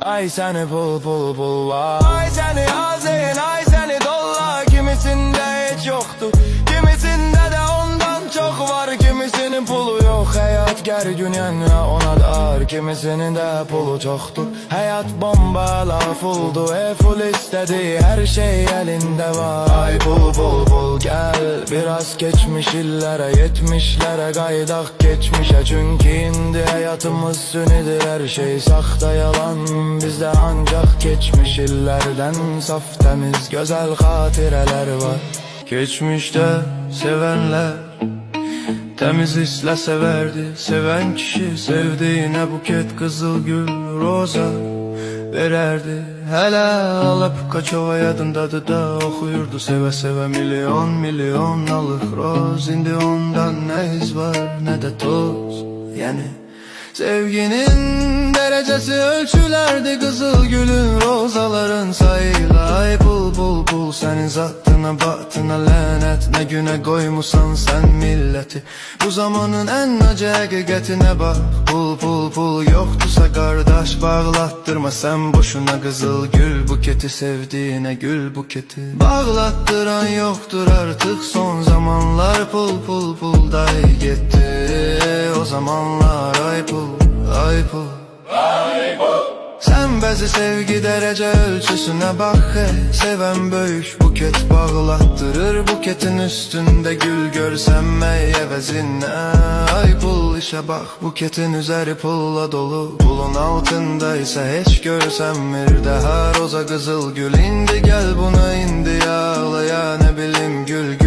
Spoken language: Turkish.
Ay seni pul pul pul var. Ay seni hazin, ay seni dolla. Kimisinde hiç yoktu, kimisinde de ondan çok var. Kimisinin pulu yok, hayat gergün ona dar. Kimisinin de pulu çoktur, hayat bomba lafuldu. Full istedi, her şey elinde var. Ay pul pul pul gel, biraz geçmiş illere, 70'lere kaydak geçmişe. Çünkü indi hayatımız sünidir, her şey sahte yalan. Bizde ancak geçmiş illerden saf temiz güzel hatireler var. Geçmişte sevenler temiz hisle severdi. Seven kişi sevdiğine buket kızıl gül roza vererdi. Hele alıp kaçova yadındadı da okuyurdu seve seve milyon milyon alık roz. İndi ondan ne iz var ne de toz. Yani sevginin derecesi ölçülerdi, kızıl gülün rozaların sayılı. Ay pul pul pul senin zattına bahtına lanet, ne güne koymusan sen milleti. Bu zamanın en acı hakikatine bak, pul pul pul yoktusa kardeş bağlattırma sen boşuna. Kızıl gül buketi sevdiğine gül buketi bağlattıran yoktur artık son zamanlar. Pul pul pul day gitti o zamanlar. Ay pul ay pul ay pul. Sen bezi sevgi derece ölçüsüne bak he. Seven büyük buket bağlattırır, buketin üstünde gül görsem meyvezinle. Ay pul işe bak, buketin üzeri pulla dolu. Pulun altındaysa hiç görsem bir daha roza kızıl gül. İndi gel buna indi ağlaya ne bileyim gül gül.